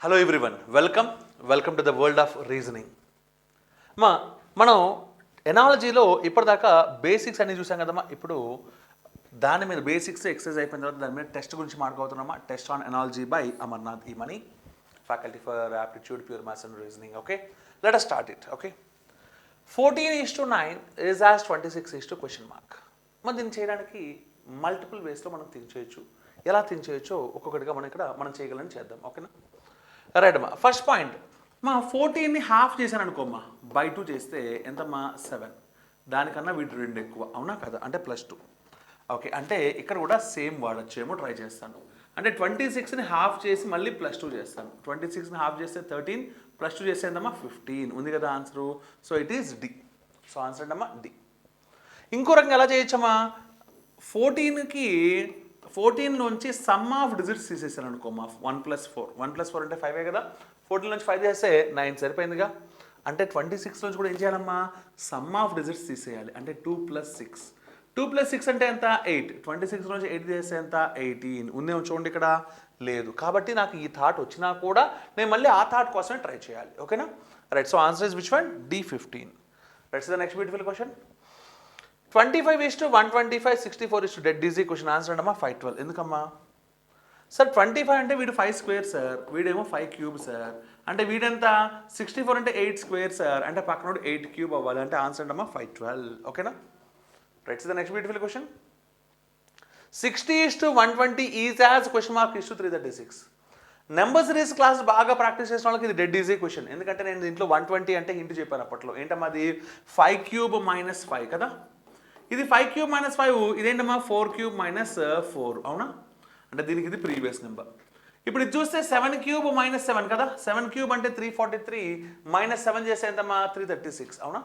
Hello everyone, welcome to the world of reasoning. మనం ఎనాలజీలో ఇప్పటిదాకా basics అన్ని చూసాం కదమ్మా. ఇప్పుడు దాని మీద బేసిక్స్ ఎక్సర్సైజ్ అయిపోయిన తర్వాత దాని మీద టెస్ట్ గురించి మాట్లాడుతున్నామా. Test on analogy by Amarnath Emani, faculty for aptitude, pure maths and reasoning. Okay, let us start it. Okay, 14:9 is as 26 question mark. మనం దీన్ని చేయడానికి మల్టిపుల్ వేస్లో మనం థింక్ చేయొచ్చు. ఎలా థింక్ చేయొచ్చో ఒక్కొక్కటిగా మనం చేయగలని చేద్దాం. ఓకేనా, రైట్ అమ్మా. ఫస్ట్ పాయింట్, 14ని హాఫ్ చేశాను అనుకోమ్మా, బై 2 చేస్తే ఎంతమ్మా 7. దానికన్నా వీటి 2 ఎక్కువ, అవునా కదా, అంటే +2. ఓకే, అంటే ఇక్కడ కూడా సేమ్ వాడచ్చేమో, ట్రై చేస్తాను. అంటే 26ని హాఫ్ చేసి మళ్ళీ +2 చేస్తాను. 26ని హాఫ్ చేస్తే 13, +2 చేస్తే ఎంతమ్మా 15. ఉంది కదా answer. So it is D. So answer ఏంటమ్మా డి. ఇంకో రకంగా ఎలా చేయొచ్చమ్మా, 14 నుంచి సమ్ ఆఫ్ డిజిట్స్ తీసేసాను అనుకోమా. 1 + 4, 1 + 4 అంటే 5 కదా. 14 నుంచి 5 చేస్తే 9 సరిపోయిందిగా. అంటే 26 నుంచి కూడా ఏం చేయాలమ్మా, సమ్ ఆఫ్ డిజిట్స్ తీసేయాలి. అంటే 2 + 6, 2 + 6 అంటే ఎంత 8. 26 నుంచి 8 చేస్తే ఎంత 18. ఉందేమో చూడండి, ఇక్కడ లేదు. కాబట్టి నాకు ఈ థాట్ వచ్చినా కూడా నేను మళ్ళీ ఆ థాట్ కోసమే ట్రై చేయాలి. ఓకేనా, right. So answer is which one, D15. Right. The next beautiful question, 25:125, 64 dead easy question. Answer అంటమ్మా 512. ఎందుకమ్మా సార్, 25 అంటే వీడు 5 స్క్వేర్ సార్, వీడేమో 5 క్యూబ్ సార్. అంటే వీడెంత 64 అంటే 8 స్క్వేర్ సార్, అంటే పక్కనోడు 8 క్యూబ్ అవ్వాలి. అంటే ఆన్సర్ అంటమ్మా 512. ఓకేనా, right. The next beautiful question, 60:120 is as question mark is to 336. Number series class బాగా ప్రాక్టీస్ చేసిన వాళ్ళకి ఇది డెడ్ ఈజీ క్వశ్చన్. ఎందుకంటే నేను దీంట్లో 120 అంటే హింట్ చెప్పాను అప్పట్లో. ఏంటమ్మా అది 5 క్యూబ్ - 5 కదా. ఇది 5 క్యూబ్ - 5, ఇదేంటమ్మా 4 క్యూబ్ - 4, అవునా. అంటే దీనికి ఇది ప్రీవియస్ నెంబర్. ఇప్పుడు ఇది చూస్తే 7 క్యూబ్ - 7 కదా. 7 క్యూబ్ అంటే 343, -7 చేస్తే ఎంతమ్మా 336, అవునా.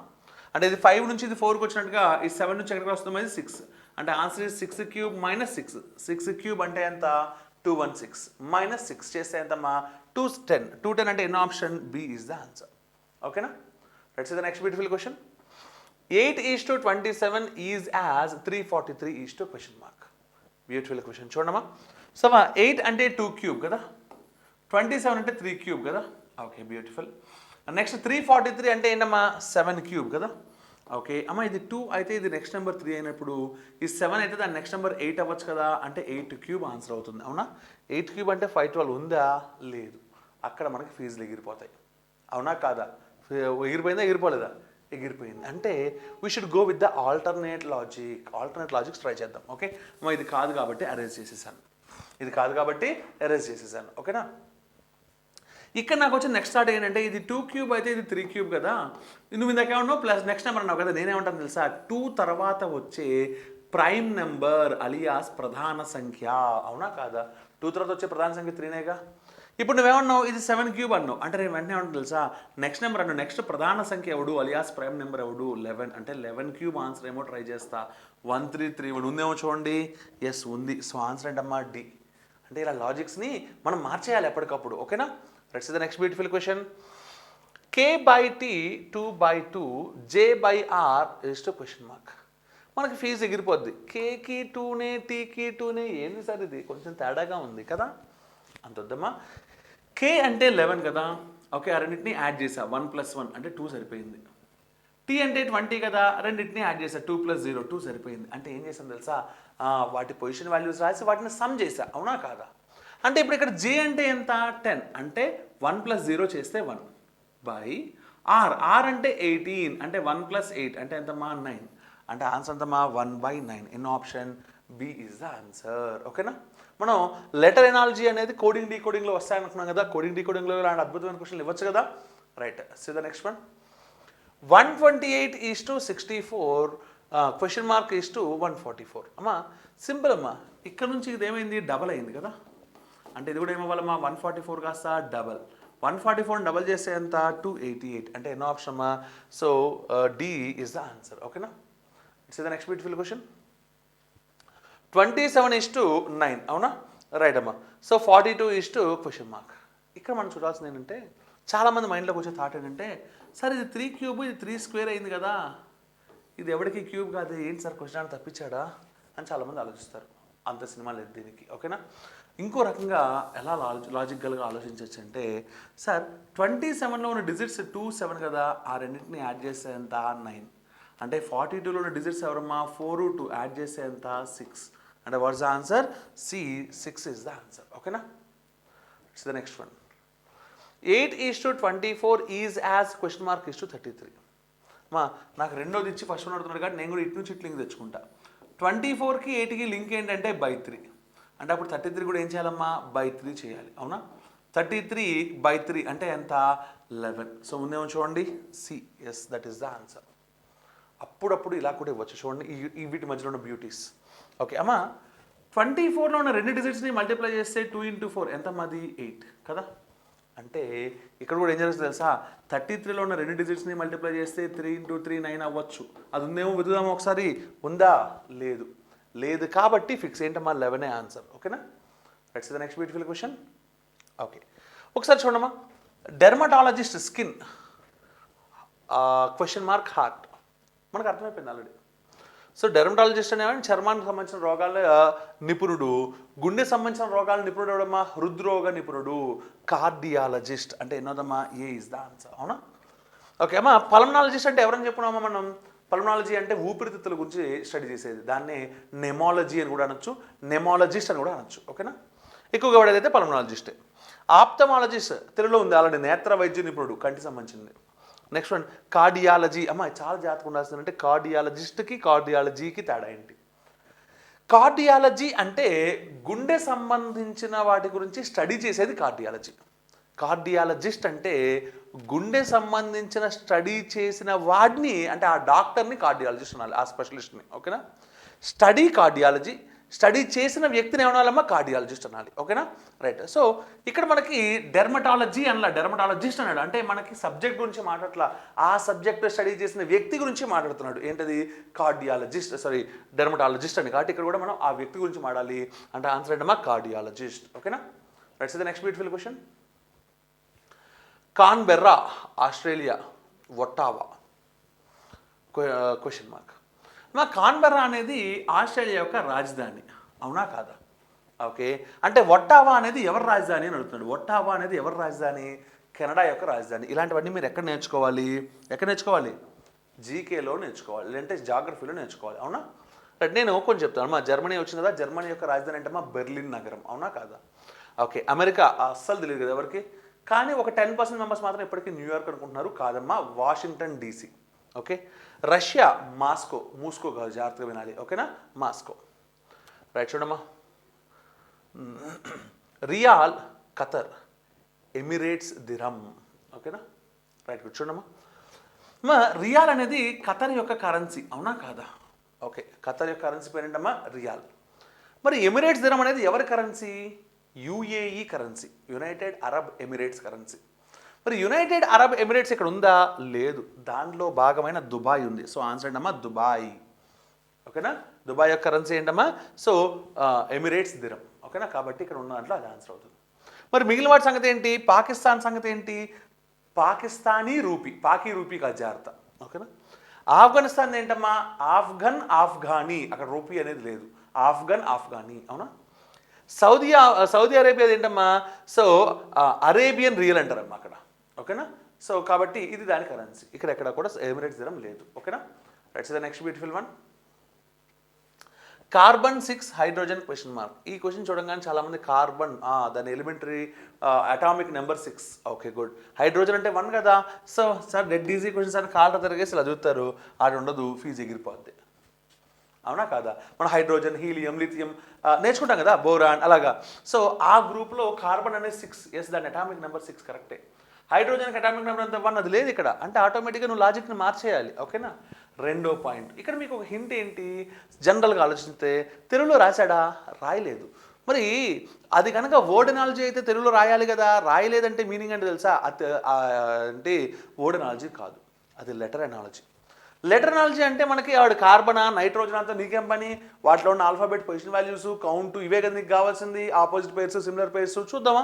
అంటే ఇది 5 నుంచి ఇది 4కి వచ్చినట్టుగా ఈ 7 నుంచి ఎక్కడికి వస్తుంది 6. అంటే ఆన్సర్ ఇస్ 6 క్యూబ్ - 6. 6 క్యూబ్ అంటే ఎంత 216, -6 చేస్తే ఎంతమ్మా 210. 210 అంటే ఎన్నో option, B is the answer. ఓకేనా, let's see the next beautiful question, 8:27 is as 343 is to question mark. Beautiful question చూడమ్మా. సో 8 అంటే 2 క్యూబ్ కదా, 27 అంటే 3 క్యూబ్ కదా. Okay, beautiful. నెక్స్ట్ 343 అంటే ఏంటమ్మా 7 క్యూబ్ కదా. ఓకే అమ్మా, ఇది 2 అయితే ఇది నెక్స్ట్ నెంబర్ 3 అయినప్పుడు ఈ 7 అయితే దాని నెక్స్ట్ నెంబర్ 8 అవ్వచ్చు కదా. అంటే 8 క్యూబ్ ఆన్సర్ అవుతుంది, అవునా. 8 క్యూబ్ అంటే 512 ఉందా, లేదు. అక్కడ మనకి ఫీజులు ఎగిరిపోతాయి, అవునా కాదా. ఎగిరిపోయిందా, ఎగిరిపోలేదా, ఎగిరిపోయింది. అంటే we should go with the alternate logics try చేద్దాం. ఓకే, ఇది కాదు కాబట్టి అరేంజ్ చేసేసాను, ఇది కాదు కాబట్టి అరేంజ్ చేసేసాను. ఓకేనా, ఇక్కడ నాకు వచ్చిన నెక్స్ట్ థాట్ ఏంటంటే ఇది 2 క్యూబ్ అయితే ఇది 3 క్యూబ్ కదా. నువ్వు ఇందాక ఏమన్నావు ప్లస్ నెక్స్ట్ నెంబర్ అన్నావు కదా. నేనేమంటాను తెలుసా, 2 తర్వాత వచ్చే ప్రైమ్ నెంబర్ అలియాస్ ప్రధాన సంఖ్య, అవునా కాదా. 2 తర్వాత వచ్చే ప్రధాన సంఖ్య 3నేగా. ఇప్పుడు నువ్వేమన్నావు ఇది 7 క్యూబ్ అన్నావు. అంటే నేను వెంటనే ఏమంటాను తెలుసా, నెక్స్ట్ నెంబర్ అన్నావు, నెక్స్ట్ ప్రధాన సంఖ్య ఎవడు అలియాస్ ప్రైమ్ నెంబర్ ఎవడు 11. అంటే 11 క్యూబ్ ఆన్సర్ ఏమో ట్రై చేస్తా. 1331 ఉందేమో చూడండి. ఎస్ ఉంది. సో ఆన్సర్ ఏంటమ్మా డి. అంటే ఇలా లాజిక్స్ని మనం మార్చేయాలి ఎప్పటికప్పుడు. ఓకేనా, let's see the next beautiful question, k/t 2/2 j/r is to question mark. మనకి ఫీజు ఎగిరిపోద్ది. కేకి 2నే, టీకి 2నే, ఏంది సార్ ఇది కొంచెం తేడాగా ఉంది కదా. అంత వద్దమ్మా. కే అంటే 11 కదా. ఓకే, ఆ రెండింటిని యాడ్ చేసా, 1 + 1 అంటే 2 సరిపోయింది. టీ అంటే 20 కదా, రెండింటిని యాడ్ చేసా, 2 + 0 2 సరిపోయింది. అంటే ఏం చేశాను తెలుసా, వాటి పొజిషన్ వాల్యూస్ రాసి వాటిని సమ్ చేసా, అవునా కాదా. అంటే ఇప్పుడు ఇక్కడ జే అంటే ఎంత 10, అంటే 1 + 0 చేస్తే 1 బై ఆర్ అంటే 18, అంటే 1 + 8 అంటే ఎంతమ్మా 9. అంటే ఆన్సర్ ఎంతమ్మా 1/9. ఎన్నో option, B is the answer. ఓకేనా, మనం లెటర్ ఎనాలజీ అనేది కోడింగ్ డీకోడింగ్లో వస్తాయనుకున్నాం కదా. కోడింగ్ డీకోడింగ్లో ఇలాంటి అద్భుతమైన క్వశ్చన్లు ఇవ్వచ్చు కదా. Right, see the next one, 128:64 question mark is to 144. అమ్మా సింపుల్ అమ్మా. ఇక్కడ నుంచి ఇది ఏమైంది, డబల్ అయింది కదా. అంటే ఇది కూడా ఏమవ్వాలమ్మా 144 కాస్త డబల్. 144 డబల్ చేస్తే ఎంత 288. అంటే ఎన్నో ఆప్షన్ అమ్మా. So D is the answer. ఓకేనా, it's the next beautiful question, 27:9, అవునా. రైట్ అమ్మా. So 42 question mark. ఇక్కడ మనం చూడాల్సింది ఏంటంటే, చాలామంది మైండ్లోకి వచ్చే థాట్ ఏంటంటే, సార్ ఇది 3 క్యూబ్, ఇది 3 స్క్వేర్ అయింది కదా, ఇది ఎవరికి క్యూబ్ కాదు, ఏంటి సార్ క్వశ్చన్ అని తప్పించాడా అని చాలామంది ఆలోచిస్తారు. అంత సినిమా లేదు దీనికి. ఓకేనా? ఇంకో రకంగా ఎలా లాజికల్గా ఆలోచించవచ్చు అంటే, సార్ 27లో ఉన్న డిజిట్స్ 2, 7 కదా, ఆ రెండింటిని యాడ్ చేస్తే ఎంత 9. అంటే 42లో ఉన్న డిజిట్స్ ఎవరమ్మా 4, 2 యాడ్ చేస్తే ఎంత 6. అంటే what's the answer? C, 6 is the answer. ఓకేనా? It's the next one. 8:24 is as question mark is to 33. మా నాకు రెండోది ఇచ్చి ఫస్ట్ వన్ అడుగుతున్నాడు కాబట్టి నేను కూడా ఇటు నుంచి ఇటు లింక్ తెచ్చుకుంటా. 24కి 8కి లింక్ ఏంటంటే బై 3. అంటే అప్పుడు 33 కూడా ఏం చేయాలమ్మా బై 3 చేయాలి. అవునా? 33 బై 3 అంటే ఎంత 11. సో ముందేమో చూడండి C, yes that is the answer. అప్పుడప్పుడు ఇలా కూడా ఇవ్వచ్చు చూడండి ఈ వీటి మధ్యలో ఉన్న బ్యూటీస్. ఓకే అమ్మా, 24లో ఉన్న రెండు డిజిట్స్ని మల్టిప్లై చేస్తే 2 into 4 ఎంత మాది 8 కదా. అంటే ఇక్కడ కూడా ఏం జరుగుతుంది తెలుసా, 33లో ఉన్న రెండు డిజిట్స్ని మల్టిప్లై చేస్తే 3 into 3 9 అవ్వచ్చు. అది ఉందేమో వెతుకుదాము ఒకసారి. ఉందా? లేదు. లేదు కాబట్టి ఫిక్స్ ఏంటమ్మా 11 ఆన్సర్. ఓకేనా? Let's the next beautiful question. Okay ఒకసారి చూడమ్మా, dermatologist skin question mark heart మనకు అర్థమైపోయింది ఆల్రెడీ. సో డెర్మటాలజిస్ట్ అనేవాడు చర్మానికి సంబంధించిన రోగాల నిపుణుడు, గుండె సంబంధించిన రోగాల నిపుణుడు ఎవడమ్మా హృద్రోగ నిపుణుడు. కార్డియాలజిస్ట్ అంటే ఎన్నోదమ్మా ఏ ఇస్ ద ఆన్సర్. అవునా? ఓకే అమ్మా, పల్మనాలజిస్ట్ అంటే ఎవరని చెప్పుకున్నామా మనం? పల్మనాలజీ అంటే ఊపిరితిత్తుల గురించి స్టడీ చేసేది, దాన్ని నెమాలజీ అని కూడా అనొచ్చు, నెమాలజిస్ట్ అని కూడా అనొచ్చు. ఓకేనా? ఎక్కువగా వాడేదైతే పల్మనాలజిస్టే. ఆప్థమాలజిస్ట్ తెలుగులో ఉంది ఆల్రెడీ, నేత్ర వైద్య నిపుణుడు, కంటికి సంబంధించింది. Next one cardiology. అమ్మ చాలా జాగ్రత్తగా ఉండాల్సింది అంటే కార్డియాలజిస్ట్కి కార్డియాలజీకి తేడా ఏంటి? కార్డియాలజీ అంటే గుండె సంబంధించిన వాటి గురించి స్టడీ చేసేది కార్డియాలజీ. కార్డియాలజిస్ట్ అంటే గుండె సంబంధించిన స్టడీ చేసిన వాడిని, అంటే ఆ డాక్టర్ని కార్డియాలజిస్ట్ అనాలి, ఆ స్పెషలిస్ట్ని. ఓకేనా? స్టడీ కార్డియాలజీ, స్టడీ చేసిన వ్యక్తిని ఏమనాలమ్మా కార్డియాలజిస్ట్ అనాలి. ఓకేనా? రైట్. సో ఇక్కడ మనకి డెర్మటాలజీ అనలా, డెర్మటాలజిస్ట్ అన్నాడు. అంటే మనకి సబ్జెక్ట్ గురించి మాట్లాడట్లా, ఆ సబ్జెక్ట్ స్టడీ చేసిన వ్యక్తి గురించి మాట్లాడుతున్నాడు. ఏంటది? కార్డియాలజిస్ట్, సారీ డెర్మటాలజిస్ట్ అని. కాబట్టి ఇక్కడ కూడా మనం ఆ వ్యక్తి గురించి మాట్లాడాలి. అంటే ఆన్సర్ ఏంటమ్మా కార్డియాలజిస్ట్. ఓకేనా? Right. The next beautiful question. Canberra Australia, Ottawa question mark. మా కాన్బెర్రా అనేది ఆస్ట్రేలియా యొక్క రాజధాని, అవునా కాదా? ఓకే, అంటే ఒట్టావా అనేది ఎవరి రాజధాని అని అడుగుతున్నాడు. ఒట్టావా అనేది ఎవరి రాజధాని? కెనడా యొక్క రాజధాని. ఇలాంటివన్నీ మీరు ఎక్కడ నేర్చుకోవాలి? ఎక్కడ నేర్చుకోవాలి? జీకేలో నేర్చుకోవాలి, లేదంటే జాగ్రఫీలో నేర్చుకోవాలి. అవునా? రైట్. నేను కొంచెం చెప్తాను. మా జర్మనీ వచ్చింది కదా, జర్మనీ యొక్క రాజధాని అంటే మా బెర్లిన్ నగరం, అవునా కాదా? ఓకే, అమెరికా అస్సలు తెలియదు కదా ఎవరికి, కానీ ఒక 10% మెంబర్స్ మాత్రం ఇప్పటికీ న్యూయార్క్ అనుకుంటున్నారు. కాదమ్మా Washington DC. Okay, Russia Moscow, మూస్కో కాదు, జాగ్రత్తగా వినాలి. ఓకేనా? మాస్కో. రైట్. చూడమ్మా, రియాల్ ఖతర్, ఎమిరేట్స్ దిరమ్. ఓకేనా? రైట్. చూడమ్మా, రియాల్ అనేది ఖతర్ యొక్క కరెన్సీ, అవునా కాదా? ఓకే, ఖతర్ యొక్క కరెన్సీ పేరేంటమ్మా రియాల్. మరి ఎమిరేట్స్ దిరమ్ అనేది ఎవరి currency? UAE currency, United Arab Emirates currency. మరి యునైటెడ్ అరబ్ ఎమిరేట్స్ ఇక్కడ ఉందా? లేదు. దానిలో భాగమైన దుబాయ్ ఉంది. సో ఆన్సర్ ఏంటమ్మా దుబాయ్. ఓకేనా? దుబాయ్ యొక్క కరెన్సీ ఏంటమ్మా? So Emirates dirham. ఓకేనా? కాబట్టి ఇక్కడ ఉన్న దాంట్లో అది ఆన్సర్ అవుతుంది. మరి మిగిలిన వాటి సంగతి ఏంటి? పాకిస్తాన్ సంగతి ఏంటి? పాకిస్తానీ రూపీ, పాకీ రూపీ కాదు, జాగ్రత్త. ఓకేనా? ఆఫ్ఘనిస్తాన్ ఏంటమ్మా? ఆఫ్ఘన్ ఆఫ్ఘానీ, అక్కడ రూపీ అనేది లేదు, ఆఫ్ఘన్ ఆఫ్ఘానీ. అవునా? సౌదీ అరేబియా ఏంటమ్మా? సో అరేబియన్ రియల్ అంటారమ్మా అక్కడ. ఓకేనా? సో కాబట్టి ఇది దాని కరెన్సీ. ఇక్కడ ఎక్కడ కూడా ఎమిరేట్స్ దిరం లేదు. ఓకేనా? Right. The next beautiful one. Carbon 6 hydrogen question mark. ఈ క్వశ్చన్ చూడగానే చాలామంది కార్బన్ దాని elementary atomic number 6. Okay good. Hydrogen అంటే 1 కదా. So sir dead easy questions అని కాళ్ళ తిరిగేసి ఇలా చదువుతారు, ఆడు ఉండదు, ఫీజు ఎగిరిపోద్ది, అవునా కాదా? మనం హైడ్రోజన్, హీలియం, లిథియం నేర్చుకుంటాం కదా, బోరాన్ అలాగా. సో ఆ గ్రూప్లో కార్బన్ అనేది 6. ఎస్, దాని అటామిక్ నెంబర్ 6 కరెక్టే. హైడ్రోజన్కి అటామిక్ నెంబర్ అంతా 1, అది లేదు ఇక్కడ. అంటే ఆటోమేటిక్గా నువ్వు లాజిక్ని మార్చేయాలి. ఓకేనా? రెండో పాయింట్. ఇక్కడ మీకు ఒక హింట్ ఏంటి? జనరల్గా ఆలోచిస్తే తెలుగులో రాశాడా? రాయలేదు. మరి అది కనుక వర్డ్ ఎనాలజీ అయితే తెలుగులో రాయాలి కదా, రాయలేదంటే మీనింగ్ అంటే తెలుసా? అంటే వర్డ్ ఎనాలజీ కాదు, అది లెటర్ ఎనాలజీ. లెటర్ ఎనాలజీ అంటే మనకి ఆవిడ కార్బనా నైట్రోజన్ అంతా నీకేం పని? వాటిలో ఉన్న ఆల్ఫాబెట్, పొజిషన్ వాల్యూస్, కౌంట్, ఇవే కదా నీకు కావాల్సింది. ఆపోజిట్ పేర్స్, సిమిలర్ పేర్స్ చూద్దామా?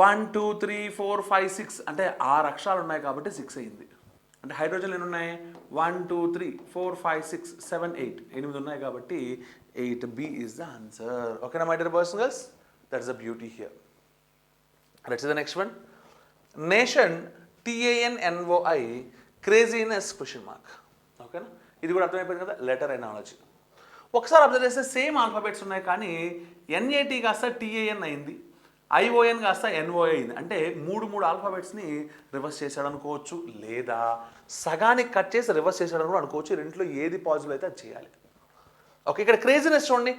1 2 3 4 5 6 అంటే 6 అక్షరాలు ఉన్నాయి కాబట్టి 6 అయింది. అంటే హైడ్రోజన్ ఎన్ని ఉన్నాయి? 1 2 3 4 5 6 7 8 8 ఉన్నాయి కాబట్టి 8B is the answer. Okay, now my dear boys and girls, that's the beauty here. Let's see the next one. Nation, TANNOI, craziness question mark. ఓకేనా, ఇది కూడా అర్థమైపోయింది కదా, లెటర్ ఎనాలజీ. ఒకసారి అబ్జర్వ్ చేస్తే సేమ్ ఆల్ఫాబెట్స్ ఉన్నాయి, కానీ ఎన్ఏటి కాస్త టీఏఎన్ అయింది, ఐఓఎన్ కాస్త ఎన్ఓఐ అయింది. అంటే మూడు ఆల్ఫాబెట్స్ని రివర్స్ చేశాడు అనుకోవచ్చు, లేదా సగానికి కట్ చేసి రివర్స్ చేశాడు కూడా అనుకోవచ్చు. రెంట్లో ఏది పాజిబుల్ అయితే అది చేయాలి. ఓకే, ఇక్కడ క్రేజీనెస్ చూడండి,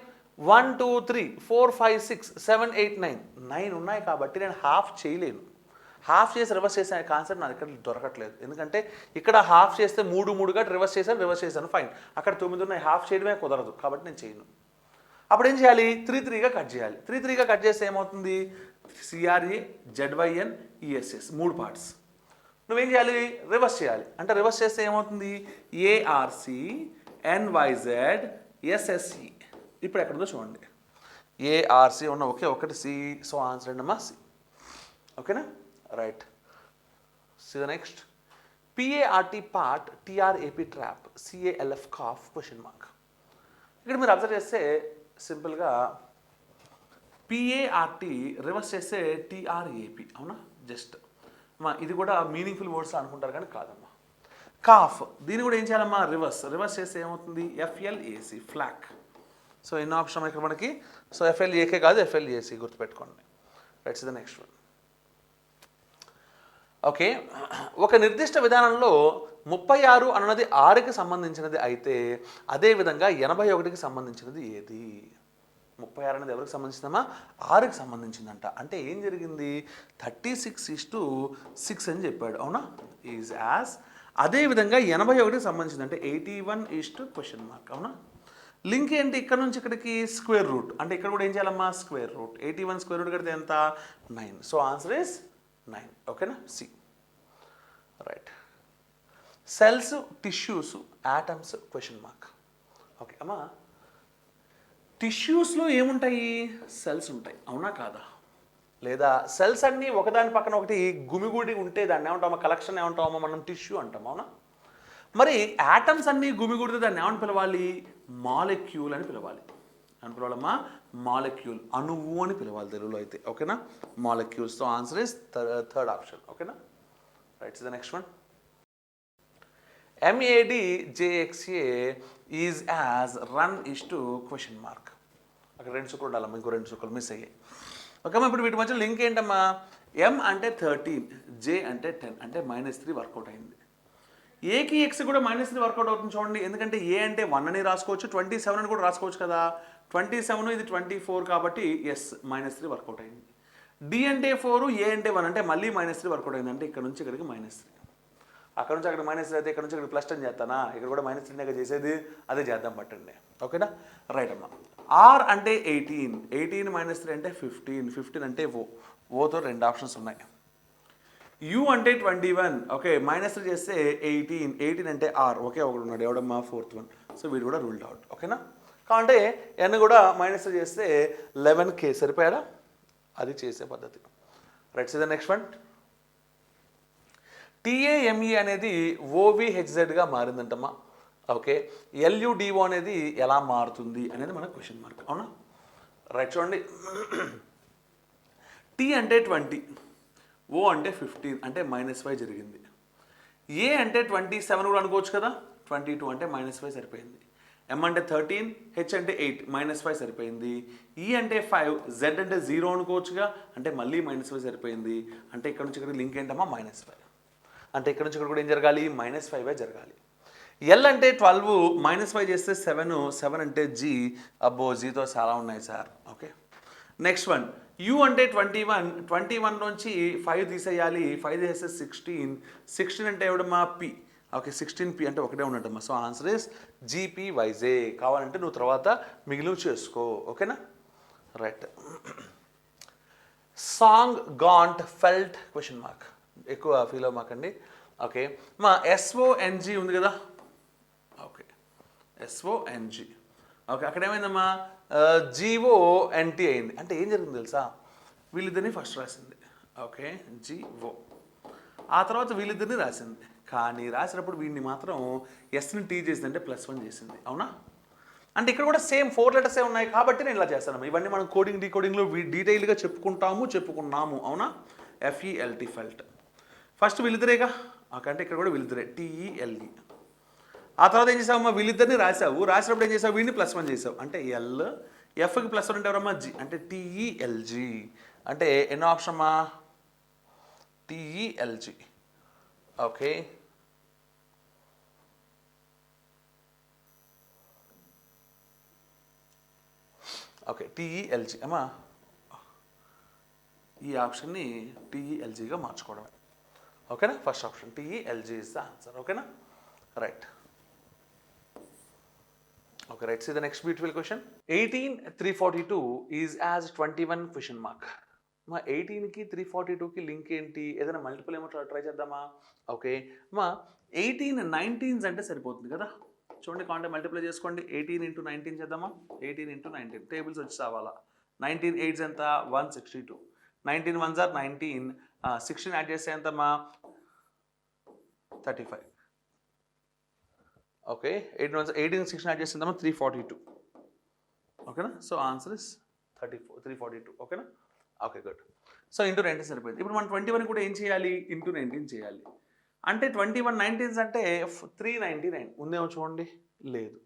1 2 3 4 5 6 7 8 9 ఉన్నాయి కాబట్టి నేను హాఫ్ చేయలేను. హాఫ్ చేసి రివర్స్ చేసే కాన్సెప్ట్ నాకు ఇక్కడ దొరకట్లేదు. ఎందుకంటే ఇక్కడ హాఫ్ చేస్తే మూడుగా రివర్స్ చేశాను ఫైన్. అక్కడ 9 ఉన్నాయి, హాఫ్ చేయడమే కుదరదు కాబట్టి నేను చేయను. అప్పుడు ఏం చేయాలి, 3 కట్ చేయాలి. 3గా కట్ చేస్తే ఏమవుతుంది, CRA ZYN ESS 3 పార్ట్స్. నువ్వేం చేయాలి, రివర్స్ చేయాలి. అంటే రివర్స్ చేస్తే ఏమవుతుంది, ARC NYZ SSE. ఇప్పుడు ఎక్కడుందో చూడండి, ARC ఉన్న ఒకటి C, సో ఆన్సర్ ఏంటమ్మా C. ఓకేనా, right. See the next, PART part, TRAP trap, CALF calf question mark. ఇక్కడ మీరు అబ్జర్వ్ చేస్తే సింపుల్గా PART రివర్స్ చేస్తే TRAP, అవునా, జస్ట్ అమ్మా ఇది కూడా మీనింగ్ఫుల్ వర్డ్స్ అనుకుంటారు కానీ కాదమ్మా. కాఫ్, దీన్ని కూడా ఏం చేయాలమ్మా, రివర్స్ చేస్తే ఏమవుతుంది, FLAC ఫ్లాక్. సో ఎన్నో ఆప్షన్ ఇక్కడ మనకి, సో FLAK కాదు FLAC గుర్తుపెట్టుకోండి. Rights the next one. Okay, ఒక నిర్దిష్ట విధానంలో 36 అన్నది 6కి సంబంధించినది అయితే అదేవిధంగా 81కి సంబంధించినది ఏది? 36 అనేది ఎవరికి సంబంధించిందమ్మా, 6కి సంబంధించిందంట. అంటే ఏం జరిగింది, 36:6 అని చెప్పాడు, అవునా, ఈజ్ యాజ్. అదేవిధంగా 81కి సంబంధించింది అంటే 81 క్వశ్చన్ మార్క్, అవునా. లింక్ ఏంటి, ఇక్కడ నుంచి ఇక్కడికి స్క్వేర్ రూట్, అంటే ఇక్కడ కూడా ఏం చేయాలమ్మా, స్క్వేర్ రూట్. 81 స్క్వేర్ రూట్ కడితే ఎంత, 9. So answer is 9. ఓకేనా, C. Right. Cells, tissues, atoms question mark. Okay అమ్మా, టిష్యూస్లో ఏముంటాయి, సెల్స్ ఉంటాయి, అవునా కాదా? లేదా సెల్స్ అన్నీ ఒకదాని పక్కన ఒకటి గుమిగూడి ఉంటే దాన్ని ఏమంటామా, కలెక్షన్ ఏమంటామా మనం, టిష్యూ అంటాం, అవునా. మరి యాటమ్స్ అన్నీ గుమిగూడితే దాన్ని ఏమని పిలవాలి, మాలిక్యూల్ అని పిలవాలి. అని పిలవాలమ్మా, మాలిక్యూల్, అణువు అని పిలవాలి తెలుగులో అయితే. ఓకేనా, molecules. So answer is third option. ఓకేనా, right. The next one, MADJXA is as run question mark. అక్కడ 2 చుక్కలు ఉండాలమ్మా, ఇంకో 2 చుక్కలు మిస్ అయ్యాయి. ఓకేమ్మా, ఇప్పుడు వీటి మధ్య లింక్ ఏంటమ్మా, M అంటే 13, J అంటే 10, అంటే -3 వర్కౌట్ అయింది. ఏకి ఎక్స్ కూడా -3 వర్కౌట్ అవుతుంది చూడండి. ఎందుకంటే ఏ అంటే 1 అని రాసుకోవచ్చు, 27 అని కూడా రాసుకోవచ్చు కదా. 27 ఇది 24 కాబట్టి ఎస్ -3 వర్కౌట్ అయింది. డి అంటే 4, ఏ అంటే 1 అంటే మళ్ళీ -3 వర్కౌట్ అయింది. అంటే ఇక్కడ నుంచి ఇక్కడికి -3, అక్కడ నుంచి అక్కడ -3 అయితే ఇక్కడ నుంచి ఇక్కడ +10 చేస్తానా, ఇక్కడ కూడా -3 చేసేది, అదే చేద్దాం పట్టండి. ఓకేనా, రైట్ అమ్మా. ఆర్ అంటే 18, 18 -3 అంటే 15, 15 అంటే ఓతో 2 ఆప్షన్స్ ఉన్నాయి. యూ అంటే 21, ఓకే, -3 చేస్తే 18, 18 అంటే ఆర్, ఒకే ఒకడు ఉన్నాడు, ఎవడమ్మా, 4th వన్. సో వీడు కూడా రూల్డ్ అవుట్. ఓకేనా, కాబట్టి ఎన్ కూడా -3 చేస్తే 11K సరిపోయాడా, అది చేసే పద్ధతి. Right. The next one, TAME అనేది OVHZగా మారిందంటమ్మా. ఓకే, LUDO అనేది ఎలా మారుతుంది అనేది మనకు క్వశ్చన్ మార్క్, అవునా. రైట్, చూడండి. T అంటే 20, O అంటే 15, అంటే -5 జరిగింది. ఏ అంటే 27 కూడా అనుకోవచ్చు కదా, 22 అంటే -5 సరిపోయింది. M అంటే 13, H అంటే 8, -5 సరిపోయింది. E అంటే 5, Z అంటే 0 అనుకోవచ్చుగా, అంటే మళ్ళీ -5 సరిపోయింది. అంటే ఇక్కడ నుంచి ఇక్కడ లింక్ ఏంటమ్మా, -5. అంటే ఇక్కడ నుంచి ఇక్కడ కూడా ఏం జరగాలి, -5 జరగాలి. L అంటే 12, -5 చేస్తే 7, 7 అంటే G, అబ్బో జీతో చాలా ఉన్నాయి sir. Okay, next one, U అంటే 21, 21 నుంచి 5 తీసేయాలి, 5 తీసేస్తే 16, 16 అంటే ఎవడమ్మా, P. ఓకే, 16P అంటే ఒకటే ఉన్నట్టమ్మా. So answer is GPYZ. కావాలంటే నువ్వు తర్వాత మిగిలిన చేసుకో. ఓకేనా, right. Song, gaunt, felt question mark. ఎక్కువ ఫీల్ అవ్వమాకండి. ఓకే, మా SONG ఉంది కదా, ఓకే, SONG. ఓకే, అక్కడ ఏమైందమ్మా, GONT అయింది. అంటే ఏం జరిగింది తెలుసా, వీళ్ళిద్దరిని ఫస్ట్ రాసింది. ఓకే, GO, ఆ తర్వాత వీళ్ళిద్దరిని రాసింది. కానీ రాసినప్పుడు వీడిని మాత్రం ఎస్ని టీ చేసింది, అంటే +1 చేసింది, అవునా. అంటే ఇక్కడ కూడా సేమ్ 4 లెటర్సే ఉన్నాయి కాబట్టి నేను ఇలా చేస్తాను. ఇవన్నీ మనం కోడింగ్ డీకోడింగ్లో డీటెయిల్గా చెప్పుకున్నాము అవునా. FELT felt. ఫస్ట్ వీళ్ళిద్దరేగా, అంటే ఇక్కడ కూడా వీళ్ళిద్దరే TELE. ఆ తర్వాత ఏం చేసావమ్మా, వీళ్ళిద్దరిని రాసినప్పుడు ఏం చేసావు, వీడిని +1 చేసావు అంటే L, Fకి +1 అంటే ఎవరమ్మా G అంటే TELG. అంటే ఎన్నో ఆప్షన్ అమ్మా, TELG. ఓకే, ఓకే TELG అమ్మా, ఈ ఆప్షన్ని TELGగా మార్చుకోవడమే. ఓకేనా, first option TELG is the answer. ఓకేనా, right. Okay, right. See the next beautiful question. 18,342 is as 21 question mark. మా 18కి 342కి లింక్ ఏంటి? ఏదైనా మల్టిపుల్ ఏమో ట్రై చేద్దామా? ఓకే మా 18 19s అంటే సరిపోతుంది కదా. చూడండి, కాంటే మల్టిప్లై చేసుకోండి. 18 × 19 చేద్దామా? 18 × 19 టేబుల్స్ వచ్చి రావాలా. 19 8s ఎంత? 162. 19 1s are 19. 16 యాడ్ చేస్తే ఎంతమ్మా? 35. ఓకే, 18 16 యాడ్ చేస్తే 342. ఓకేనా, సో ఆన్సర్ ఇస్ 342. ఓకేనా, ఓకే గుడ్. సో ఇంటూ 19 సరిపోయింది. ఇప్పుడు మనం 21 కూడా ఏం చేయాలి? ఇంటూ 19 చేయాలి. అంటే 21 19s అంటే 399 ఉందేమో చూడండి, లేదు.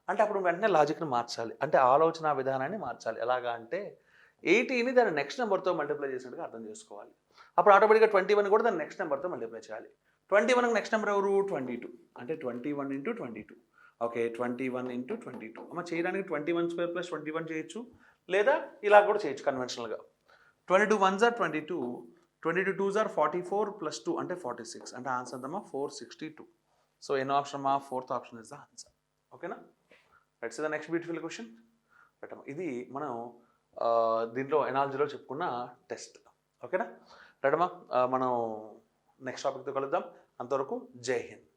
అంటే అప్పుడు వెంటనే లాజిక్ని మార్చాలి, అంటే ఆలోచన విధానాన్ని మార్చాలి. ఎలాగా అంటే 80ని దాని నెక్స్ట్ నెంబర్తో మల్టిప్లై చేసినట్టుగా అర్థం చేసుకోవాలి. అప్పుడు ఆటోమేటిక్గా 21 కూడా దాని నెక్స్ట్ నెంబర్తో మల్టిప్లై చేయాలి. 21కి నెక్స్ట్ నెంబర్ ఎవరు? 22. అంటే 21 × 22. ఓకే, 21 × 22. అమ్మ చేయడానికి 21² + 21 చేయొచ్చు, లేదా ఇలా కూడా చేయొచ్చు కన్వెన్షనల్గా. 22 1s are 22. 22 2s are 44 + 2 అంటే 46. అంటే ఆన్సర్ ఎంతమ్మా? 462. సో ఎన్నో ఆప్షన్ అమ్మా? 4th option is the answer. ఓకేనా, right. The next beautiful question. Right, ఇది మనం దీంట్లో ఎనాలజీలో చెప్పుకున్న టెస్ట్. ఓకేనా, రైట్ అమ్మా. మనం నెక్స్ట్ టాపిక్తో కలుద్దాం. అంతవరకు జై హింద్.